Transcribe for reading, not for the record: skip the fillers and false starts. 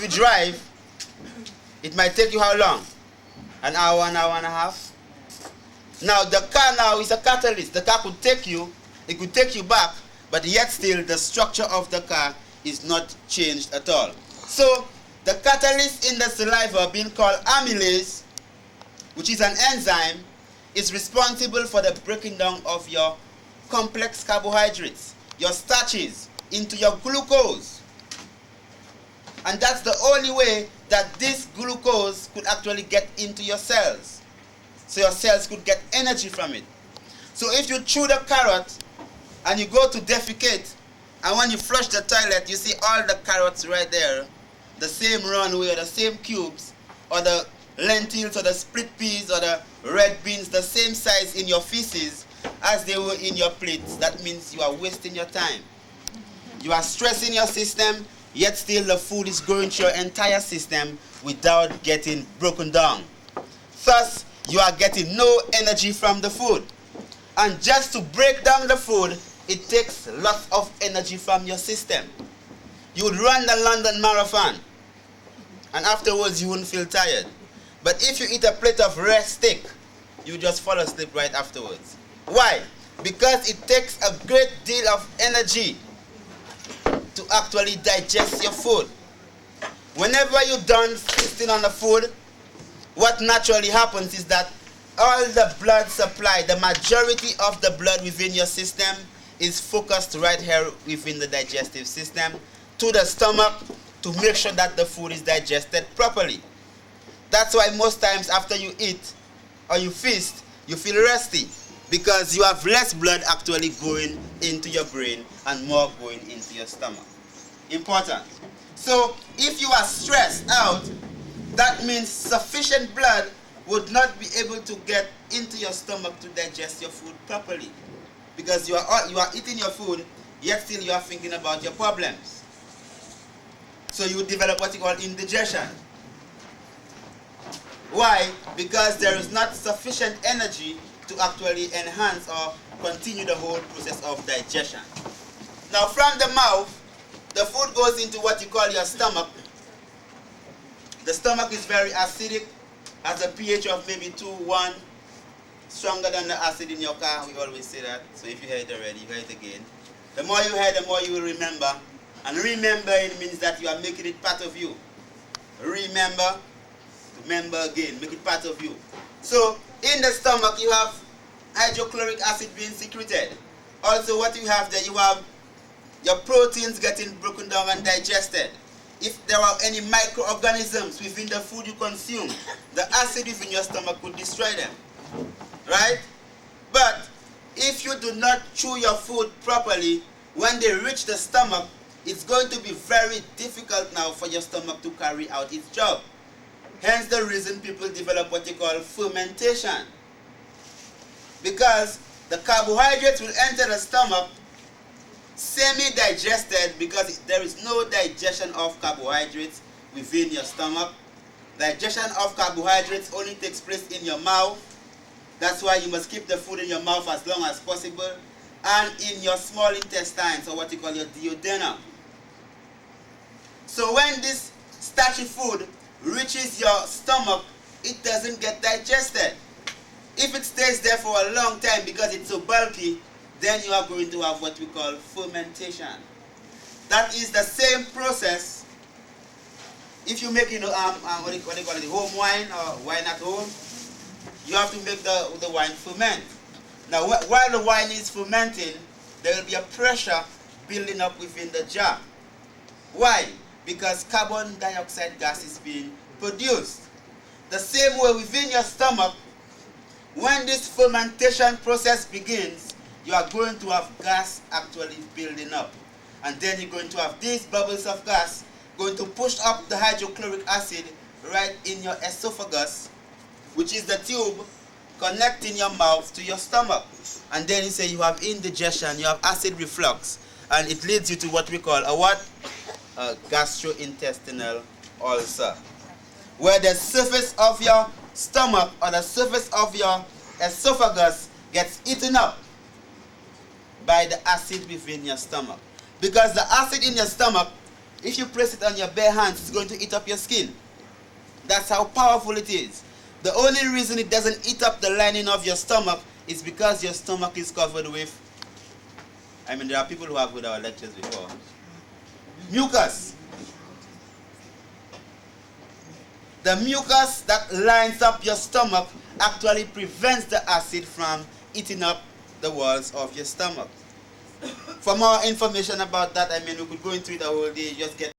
if you drive, it might take you how long? An hour and a half? Now the car now is a catalyst. The car could take you, it could take you back, but yet still the structure of the car is not changed at all. So the catalyst in the saliva, being called amylase, which is an enzyme, is responsible for the breaking down of your complex carbohydrates, your starches, into your glucose. And that's the only way that this glucose could actually get into your cells. So your cells could get energy from it. So if you chew the carrot and you go to defecate, and when you flush the toilet, you see all the carrots right there, the same runway or the same cubes, or the lentils or the split peas or the red beans, the same size in your feces as they were in your plates. That means you are wasting your time. You are stressing your system, yet still the food is going through your entire system without getting broken down. Thus, you are getting no energy from the food. And just to break down the food, it takes lots of energy from your system. You would run the London Marathon, and afterwards you wouldn't feel tired. But if you eat a plate of rare steak, you just fall asleep right afterwards. Why? Because it takes a great deal of energy to actually digest your food. Whenever you're done feasting on the food, what naturally happens is that all the blood supply, the majority of the blood within your system is focused right here within the digestive system to the stomach to make sure that the food is digested properly. That's why most times after you eat or you feast, you feel resty, because you have less blood actually going into your brain and more going into your stomach. Important. So if you are stressed out, that means sufficient blood would not be able to get into your stomach to digest your food properly, because you are eating your food, yet still you are thinking about your problems. So you develop what you call indigestion. Why? Because there is not sufficient energy to actually enhance or continue the whole process of digestion. Now from the mouth, the food goes into what you call your stomach. The stomach is very acidic, has a pH of maybe 2:1, stronger than the acid in your car. We always say that. So if you hear it already, you hear it again. The more you hear, the more you will remember. And remembering means that you are making it part of you. Remember again, make it part of you. So in the stomach you have hydrochloric acid being secreted. Also what you have there, you have your proteins getting broken down and digested. If there are any microorganisms within the food you consume, the acid within your stomach could destroy them. Right? But if you do not chew your food properly, when they reach the stomach, it's going to be very difficult now for your stomach to carry out its job. Hence the reason people develop what you call fermentation. Because the carbohydrates will enter the stomach semi-digested, because there is no digestion of carbohydrates within your stomach. Digestion of carbohydrates only takes place in your mouth. That's why you must keep the food in your mouth as long as possible, and in your small intestines, or what you call your duodenum. So when this starchy food reaches your stomach, it doesn't get digested. If it stays there for a long time because it's so bulky, then you are going to have what we call fermentation. That is the same process. If you make, what do you call it, home wine or wine at home, you have to make the wine ferment. Now, while the wine is fermenting, there will be a pressure building up within the jar. Why? Because carbon dioxide gas is being produced. The same way within your stomach, when this fermentation process begins, you are going to have gas actually building up. And then you're going to have these bubbles of gas going to push up the hydrochloric acid right in your esophagus, which is the tube connecting your mouth to your stomach. And then you say you have indigestion, you have acid reflux, and it leads you to what we call a what? A gastrointestinal ulcer, where the surface of your stomach or the surface of your esophagus gets eaten up by the acid within your stomach. Because the acid in your stomach If you press it on your bare hands, it's going to eat up your skin. That's how powerful it is. The only reason it doesn't eat up the lining of your stomach is because your stomach is covered with, I mean, there are people who have heard our lectures before, mucus. The mucus that lines up your stomach actually prevents the acid from eating up the walls of your stomach. For more information about that, I mean, we could go into it a whole day, just get